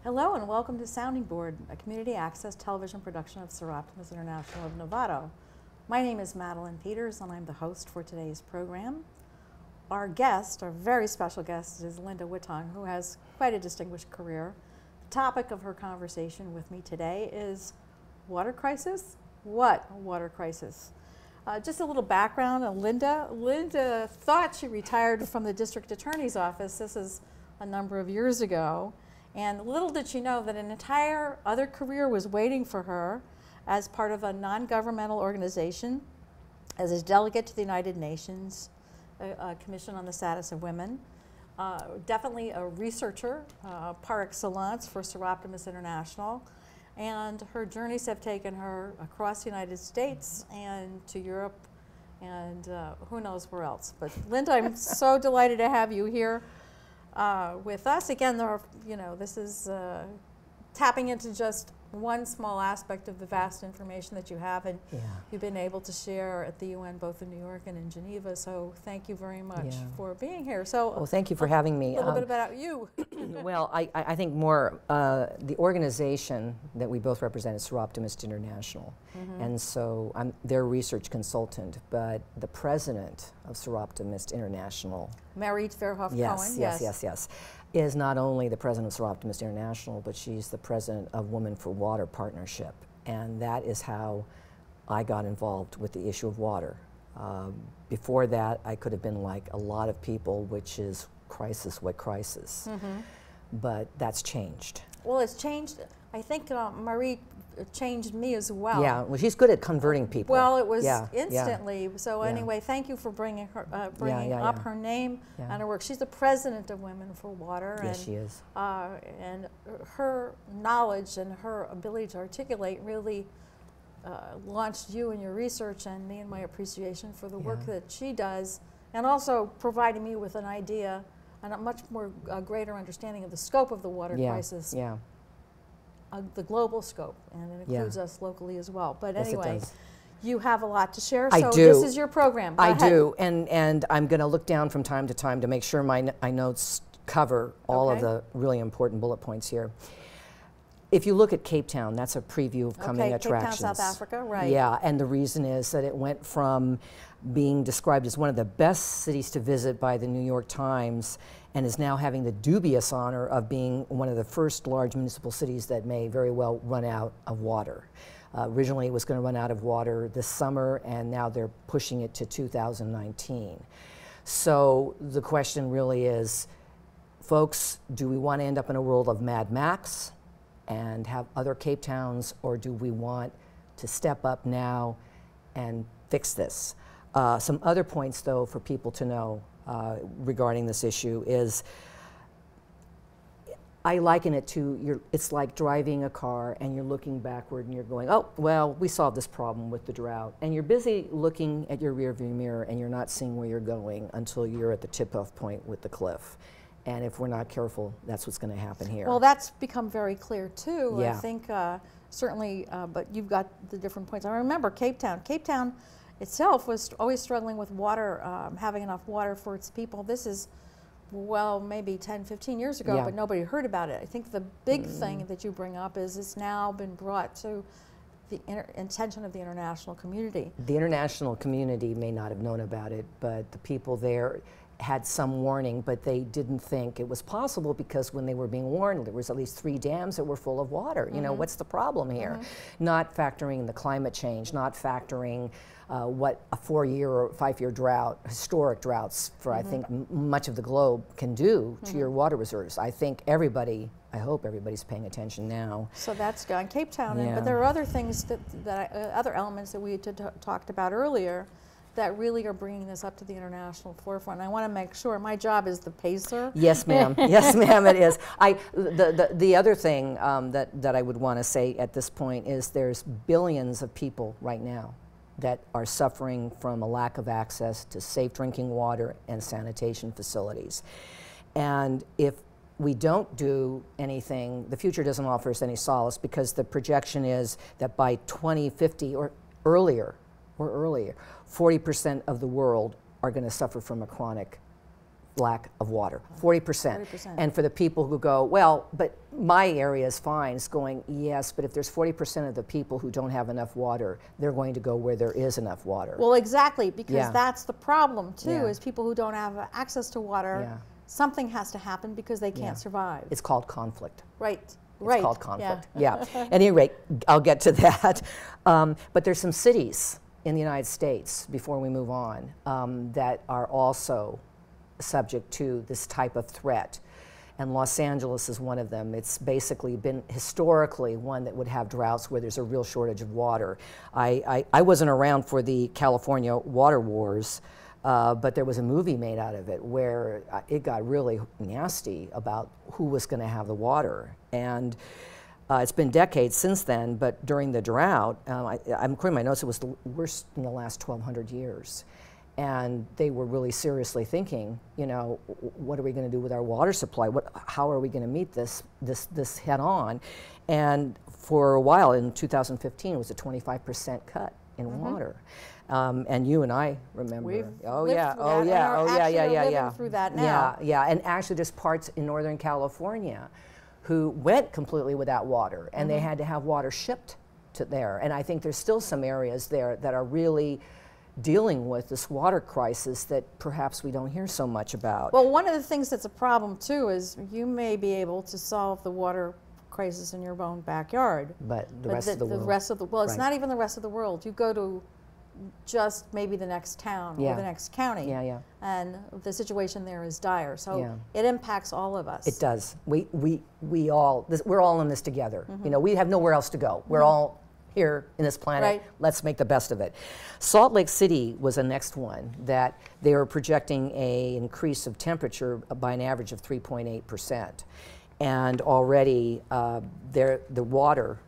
Hello and welcome to Sounding Board, a community access television production of Soroptimist International of Novato. My name is Madeline Peters and I'm the host for today's program. Our guest, our very special guest, is Linda Witong, who has quite a distinguished career. The topic of her conversation with me today is water crisis? What water crisis? Just a little background on Linda. Linda thought she retired from the district attorney's office. This is a number of years ago. And little did she know that an entire other career was waiting for her as part of a non-governmental organization, as a delegate to the United Nations Commission on the Status of Women. Definitely a researcher par excellence for Soroptimist International. And her journeys have taken her across the United States and to Europe and who knows where else. But Linda, I'm so delighted to have you here with us. Again, this is tapping into just one small aspect of the vast information that you have, and you've been able to share at the UN, both in New York and in Geneva. So thank you very much for being here. So, well, thank you for having me. A little bit about you. Well, I think more the organization that we both represent is Soroptimist International, and so I'm their research consultant. But the president of Soroptimist International, Marit Verhoef-Cohen, yes, is not only the president of Soroptimist International, but she's the president of Women for Water Partnership. And that is how I got involved with the issue of water. Before that, I could have been like a lot of people, which is crisis, what crisis? But that's changed. Well, it's changed. I think Marie changed me as well. Yeah, well, she's good at converting people. Well, it was instantly. So anyway, thank you for bringing her, up her name and her work. She's the president of Women for Water. Yes, she is. And her knowledge and her ability to articulate really launched you in your research and me in my appreciation for the work that she does, and also providing me with an idea and a much more greater understanding of the scope of the water crisis. The global scope, and it includes us locally as well. But anyway, you have a lot to share, so this is your program. Go ahead. Do, and I'm going to look down from time to time to make sure my notes cover all of the really important bullet points here. If you look at Cape Town, that's a preview of coming attractions. Cape Town, South Africa, right. Yeah, and the reason is that it went from being described as one of the best cities to visit by the New York Times and is now having the dubious honor of being one of the first large municipal cities that may very well run out of water. Originally it was going to run out of water this summer, and now they're pushing it to 2019. So the question really is, folks, do we want to end up in a world of Mad Max and have other Cape Towns, or do we want to step up now and fix this? Some other points, though, for people to know regarding this issue is, I liken it to, it's like driving a car and you're looking backward and you're going, oh, well, we solved this problem with the drought. And you're busy looking at your rearview mirror and you're not seeing where you're going until you're at the tip-off point with the cliff. And if we're not careful, that's what's going to happen here. Well, that's become very clear, too. Yeah. I think certainly, but you've got the different points. I remember Cape Town. Cape Town itself was always struggling with water, having enough water for its people. This is, well, maybe 10, 15 years ago, but nobody heard about it. I think the big thing that you bring up is it's now been brought to the attention of the international community. The international community may not have known about it, but the people there had some warning, but they didn't think it was possible, because when they were being warned, there was at least 3 dams that were full of water. You know, what's the problem here? Not factoring the climate change, not factoring what a 4-year or 5-year drought, historic droughts for I think much of the globe can do to your water reserves. I think everybody, I hope everybody's paying attention now. So that's gone Cape Town, but there are other things other elements that we had talked about earlier that really are bringing this up to the international forefront. And I want to make sure, my job is the pacer. Yes, ma'am. Yes, ma'am, it is. The other thing that I would want to say at this point is there's billions of people right now that are suffering from a lack of access to safe drinking water and sanitation facilities. And if we don't do anything, the future doesn't offer us any solace, because the projection is that by 2050 or earlier, 40% of the world are going to suffer from a chronic lack of water, 40%. 40%. And for the people who go, well, but my area is fine, it's going, yes, but if there's 40% of the people who don't have enough water, they're going to go where there is enough water. Well, exactly, because Yeah. that's the problem too, Yeah. is people who don't have access to water, Yeah. something has to happen because they can't Yeah. survive. It's called conflict. Right. It's called conflict. Yeah. At any rate, I'll get to that. But there's some cities in the United States, before we move on, that are also subject to this type of threat. And Los Angeles is one of them. It's basically been historically one that would have droughts where there's a real shortage of water. I wasn't around for the California water wars, but there was a movie made out of it where it got really nasty about who was going to have the water. And it's been decades since then, but during the drought, I'm according to my notes, it was the worst in the last 1,200 years. And they were really seriously thinking, you know, what are we going to do with our water supply? How are we going to meet this head on? And for a while, in 2015, it was a 25% cut in water. And you and I remember. We've oh lived yeah, through oh that, yeah, and oh are yeah, actually yeah, yeah, living yeah. through that now. Yeah, yeah. And actually, there's parts in Northern California who went completely without water, and they had to have water shipped to there. And I think there's still some areas there that are really dealing with this water crisis that perhaps we don't hear so much about. Well, one of the things that's a problem too is you may be able to solve the water crisis in your own backyard. But the rest of the world. Well, it's Right. not even the rest of the world. You go to just maybe the next town or the next county, and the situation there is dire. So it impacts all of us. It does. We're all in this together. You know, we have nowhere else to go. We're all here in this planet. Right. Let's make the best of it. Salt Lake City was a next one that they were projecting an increase of temperature by an average of 3.8%. And already the water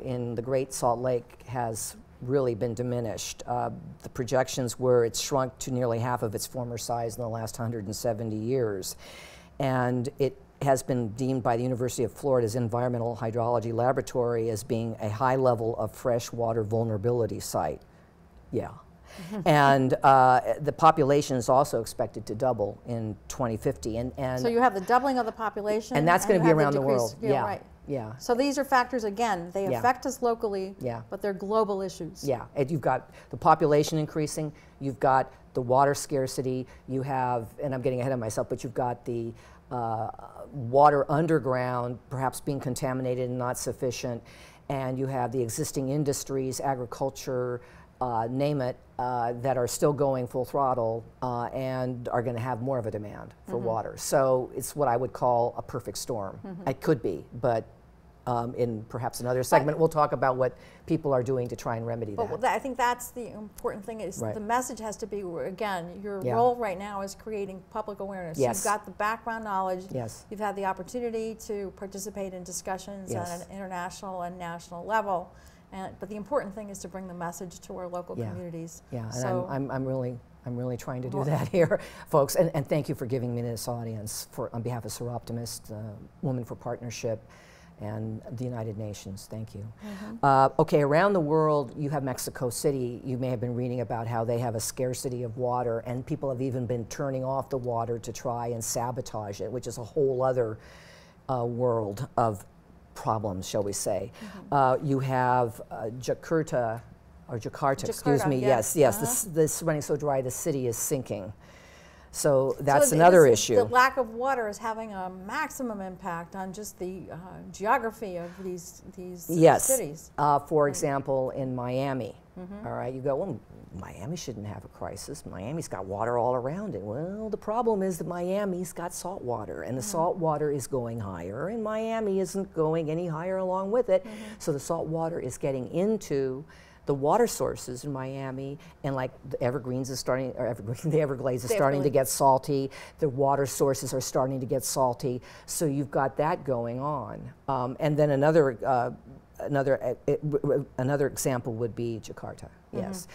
in the Great Salt Lake has really been diminished. The projections were it's shrunk to nearly half of its former size in the last 170 years. And it has been deemed by the University of Florida's Environmental Hydrology Laboratory as being a high level of freshwater vulnerability site. Yeah. And the population is also expected to double in 2050. And so you have the doubling of the population. And that's going to be around the world. Yeah, right. Yeah. So these are factors, again, they affect us locally, but they're global issues. Yeah, and you've got the population increasing, you've got the water scarcity, you have, and I'm getting ahead of myself, but you've got the water underground perhaps being contaminated and not sufficient, and you have the existing industries, agriculture, name it, that are still going full throttle and are going to have more of a demand for water. So it's what I would call a perfect storm. It could be, but in perhaps another segment, we'll talk about what people are doing to try and remedy that. But I think that's the important thing is the message has to be, again, your role right now is creating public awareness. Yes. You've got the background knowledge. Yes. You've had the opportunity to participate in discussions at an international and national level. But the important thing is to bring the message to our local communities. Yeah, and so I'm really trying to do that here, folks. And thank you for giving me this audience on behalf of Soroptimist, Women for Partnership, and the United Nations. Thank you. Okay, around the world, you have Mexico City. You may have been reading about how they have a scarcity of water, and people have even been turning off the water to try and sabotage it, which is a whole other world of problems, shall we say. You have Jakarta, excuse me, yes, this running so dry the city is sinking. So that's another issue. The lack of water is having a maximum impact on just the geography of these cities. For example, in Miami, all right, you go, well, Miami shouldn't have a crisis. Miami's got water all around it. Well, the problem is that Miami's got salt water, and the salt water is going higher, and Miami isn't going any higher along with it. So the salt water is getting into the water sources in Miami, and like the Everglades is starting to get salty. The water sources are starting to get salty. So you've got that going on. And then another example would be Jakarta. Yes.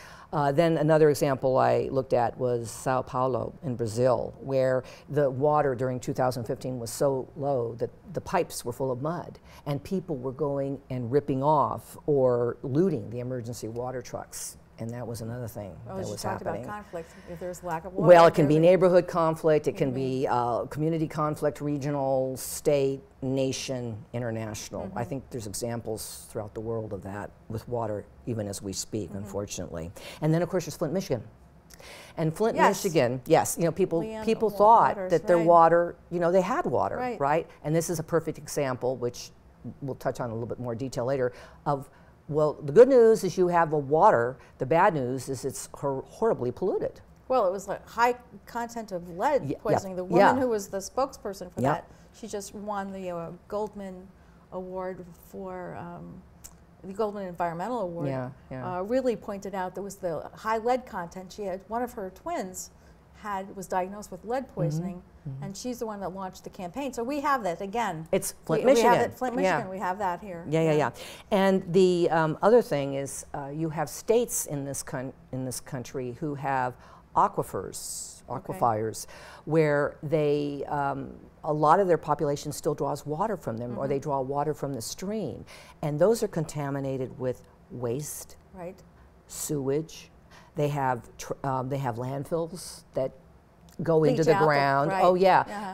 Then another example I looked at was Sao Paulo in Brazil, where the water during 2015 was so low that the pipes were full of mud, and people were going and ripping off or looting the emergency water trucks And that was another thing that was talked happening. about conflict, if there's lack of water. Well, it can be neighborhood conflict, it can be community conflict, regional, state, nation, international. I think there's examples throughout the world of that with water, even as we speak, unfortunately. And then, of course, there's Flint, Michigan. And Flint, Michigan, yes, you know, people thought that their water, you know, they had water, right? And this is a perfect example, which we'll touch on a little bit more detail later, of, well, the good news is you have the water. The bad news is it's horribly polluted. Well, it was like high content of lead poisoning. The woman who was the spokesperson for that, she just won the Goldman Award for the Goldman Environmental Award. Really pointed out there was the high lead content. She had one of her twins was diagnosed with lead poisoning, and she's the one that launched the campaign. So we have that again. It's Flint, Michigan. We have it, Flint, Michigan. We have that here. Yeah. And the other thing is, you have states in this country who have aquifers, where they a lot of their population still draws water from them, or they draw water from the stream, and those are contaminated with waste, sewage. They have landfills that go into the ground.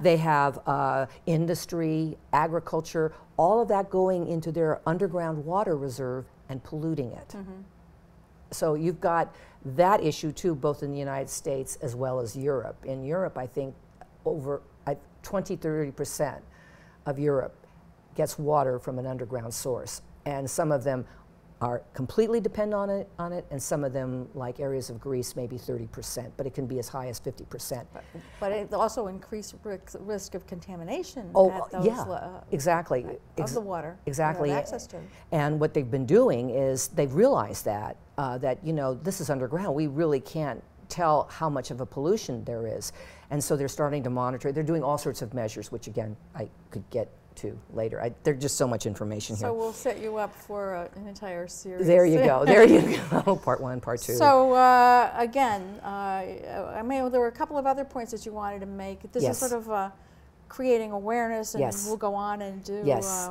They have industry, agriculture, all of that going into their underground water reserve and polluting it. So you've got that issue too, both in the United States as well as Europe. In Europe, I think over 20–30% of Europe gets water from an underground source, and some of them are completely dependent on it, and some of them, like areas of Greece, maybe 30%, but it can be as high as 50%. But it also increased risk of contamination at those exactly. Of the water. Exactly. You have access to. And what they've been doing is they've realized that, you know, this is underground. We really can't tell how much of a pollution there is. And so they're starting to monitor. They're doing all sorts of measures, which again, I could get to later. There's just so much information here. So we'll set you up for an entire series. There you go. There you go. Part 1, part 2. So again, I mean, there were a couple of other points that you wanted to make. This is sort of creating awareness, and we'll go on and do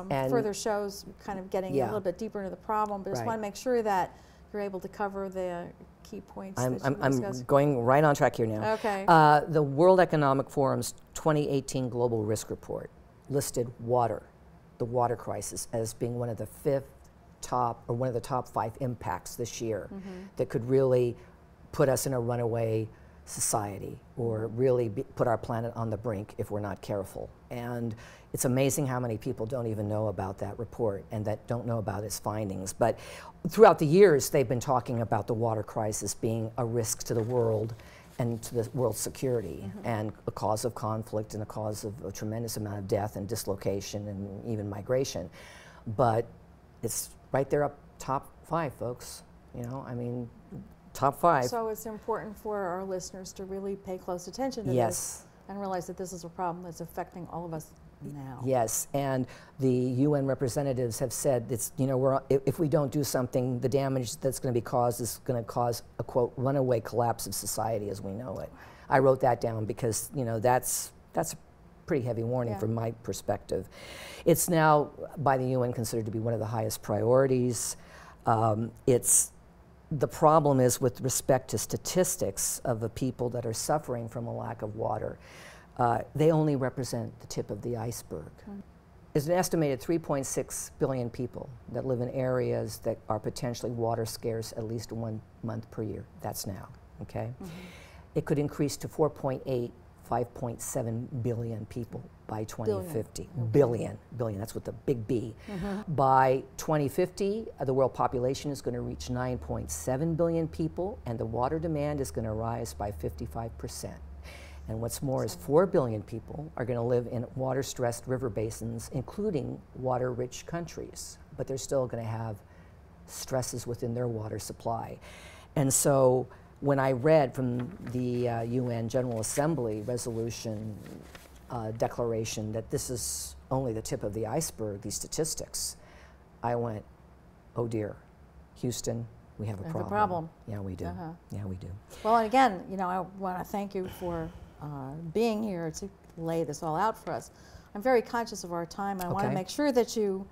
further shows, kind of getting a little bit deeper into the problem. But I just want to make sure that you're able to cover the key points. I'm going right on track here now. Okay. The World Economic Forum's 2018 Global Risk Report listed the water crisis, as being one of the top 5 impacts this year that could really put us in a runaway society, or really put our planet on the brink if we're not careful. And it's amazing how many people don't even know about that report, and that don't know about its findings. But throughout the years, they've been talking about the water crisis being a risk to the world and to the world's security, and a cause of conflict, and a cause of a tremendous amount of death and dislocation and even migration. But it's right there up top 5, folks. You know, I mean, top 5. So it's important for our listeners to really pay close attention to this and realize that this is a problem that's affecting all of us now. Yes, and the UN representatives have said it's, you know, if we don't do something, the damage that's going to be caused is going to cause a, quote, runaway collapse of society as we know it. I wrote that down because, you know, that's a pretty heavy warning from my perspective. It's now by the UN considered to be one of the highest priorities. The problem is with respect to statistics of the people that are suffering from a lack of water. They only represent the tip of the iceberg. There's an estimated 3.6 billion people that live in areas that are potentially water scarce at least 1 month per year. That's now, okay? It could increase to 4.8, 5.7 billion people by 2050. Billion, that's with the big B. By 2050, the world population is going to reach 9.7 billion people, and the water demand is going to rise by 55%. And what's more is 4 billion people are going to live in water-stressed river basins, including water-rich countries, but they're still going to have stresses within their water supply. And so when I read from the UN General Assembly resolution declaration that this is only the tip of the iceberg, these statistics, I went, oh dear, Houston, we have a problem. Yeah, we do. Yeah, we do. Well, and again, you know, I want to thank you for being here to lay this all out for us. I'm very conscious of our time. I want to make sure that you,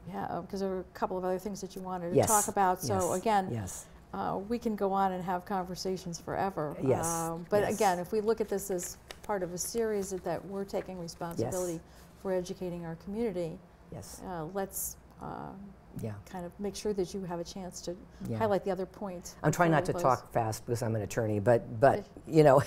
because there were a couple of other things that you wanted to talk about. So again, we can go on and have conversations forever. Yes. But yes. again, if we look at this as part of a series that we're taking responsibility Yes. for educating our community, Yes. let's Yeah. kind of make sure that you have a chance to Yeah. highlight the other points. I'm trying before not to we close. talk fast because I'm an attorney, but you know,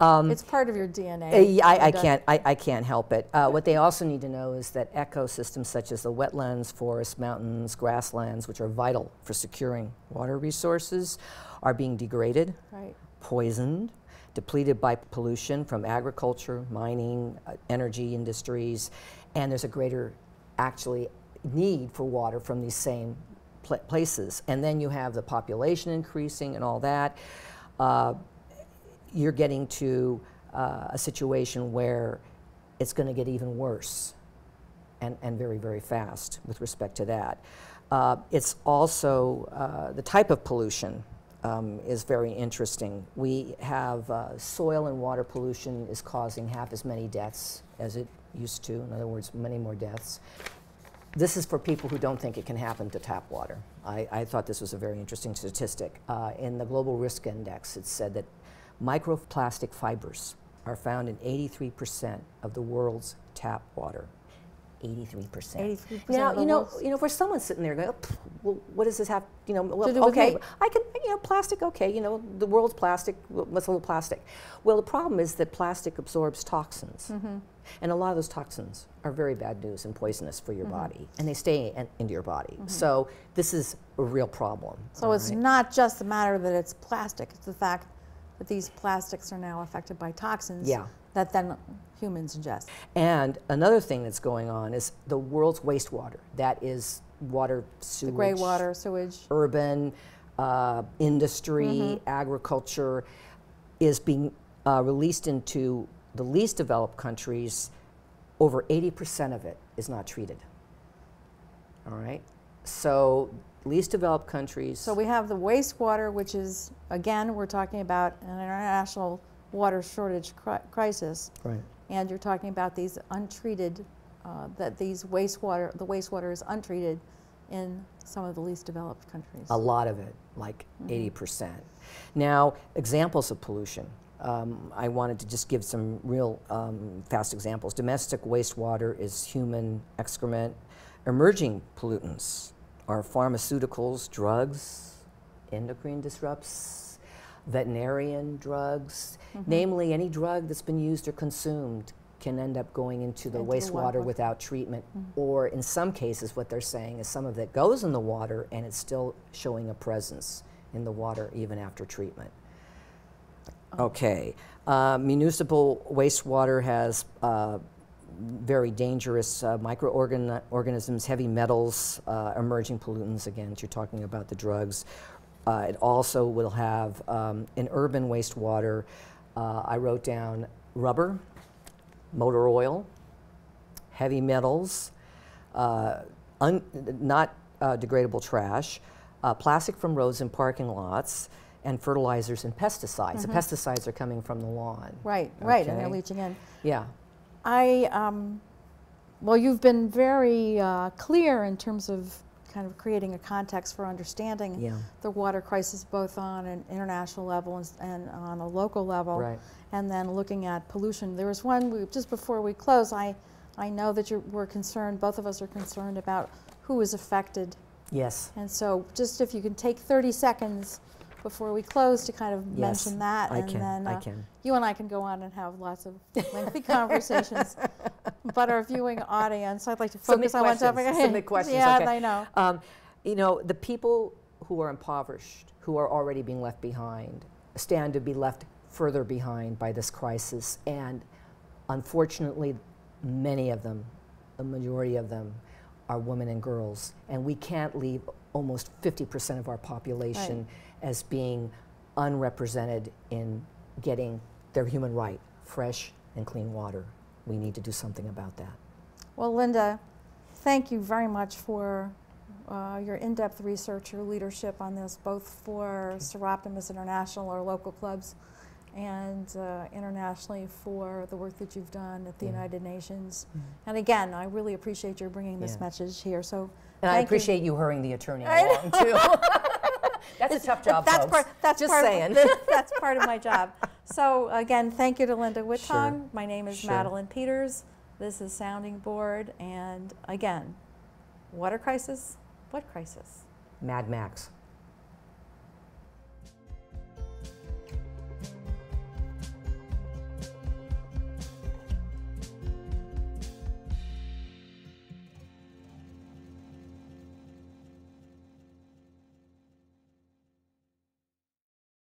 It's part of your DNA. I can't help it. What they also need to know is that ecosystems such as the wetlands, forests, mountains, grasslands, which are vital for securing water resources, are being degraded, Right. poisoned, depleted by pollution from agriculture, mining, energy industries, and there's a greater actually need for water from these same places. And then you have the population increasing and all that. You're getting to a situation where it's going to get even worse and very, very fast with respect to that. It's also the type of pollution is very interesting. We have soil and water pollution is causing half as many deaths as it used to. In other words, many more deaths. This is for people who don't think it can happen to tap water. I thought this was a very interesting statistic. In the Global Risk Index, it said that microplastic fibers are found in 83% of the world's tap water. 83%. 83% Now, of the you know, for someone sitting there going, oh, well, what does this have, you know, well, to do with okay, me? I can, you know, plastic, okay, you know, the world's plastic, what's a little plastic? Well, the problem is that plastic absorbs toxins. Mm-hmm. And a lot of those toxins are very bad news and poisonous for your body, and they stay into your body. Mm-hmm. So this is a real problem. So it's not just the matter that it's plastic, it's the fact that these plastics are now affected by toxins Yeah. that then humans ingest. And another thing that's going on is the world's wastewater. That is water, sewage, The gray water, sewage. urban, industry, agriculture, is being released into the least developed countries. Over 80% of it is not treated. All right? So least developed countries. So we have the wastewater, which is, again, we're talking about an international water shortage crisis. Right. And you're talking about these untreated, that the wastewater is untreated in some of the least developed countries. A lot of it, like 80%. Now, examples of pollution. I wanted to just give some real fast examples. Domestic wastewater is human excrement. Emerging pollutants are pharmaceuticals, drugs, endocrine disrupts, veterinarian drugs. Namely, any drug that's been used or consumed can end up going into the wastewater without treatment. Or in some cases, what they're saying is some of it goes in the water and it's still showing a presence in the water even after treatment. Okay, municipal wastewater has very dangerous microorganisms, heavy metals, emerging pollutants, again, you're talking about the drugs. It also will have, in urban wastewater, I wrote down rubber, motor oil, heavy metals, not degradable trash, plastic from roads and parking lots, and fertilizers and pesticides. The pesticides are coming from the lawn. Right, right, and they're Okay. leaching in. Yeah. Well, you've been very clear in terms of kind of creating a context for understanding the water crisis both on an international level and on a local level. Right. And then looking at pollution. There was one, just before we close, I know that we're concerned, both of us are concerned about who is affected. Yes. And so just if you can take 30 seconds before we close to kind of mention that, I and can, then I can. You and I can go on and have lots of lengthy conversations. But our viewing audience, I'd like to focus on one topic. Submit questions. Yeah, okay. I know. You know, the people who are impoverished, who are already being left behind, stand to be left further behind by this crisis. And unfortunately, many of them, the majority of them, are women and girls. And we can't leave almost 50% of our population as being unrepresented in getting their human right, fresh and clean water. We need to do something about that. Well, Linda, thank you very much for your in-depth research, your leadership on this, both for Soroptimist International, our local clubs, and internationally for the work that you've done at the United Nations. And again, I really appreciate your bringing this message here. So, and I appreciate you hurrying the attorney along too. That's a tough job, that's folks. That's just part saying. That's part of my job. So again, thank you to Linda Witong. Sure. My name is Sure. Madeline Peters. This is Sounding Board, and again, water crisis. What crisis? Mad Max.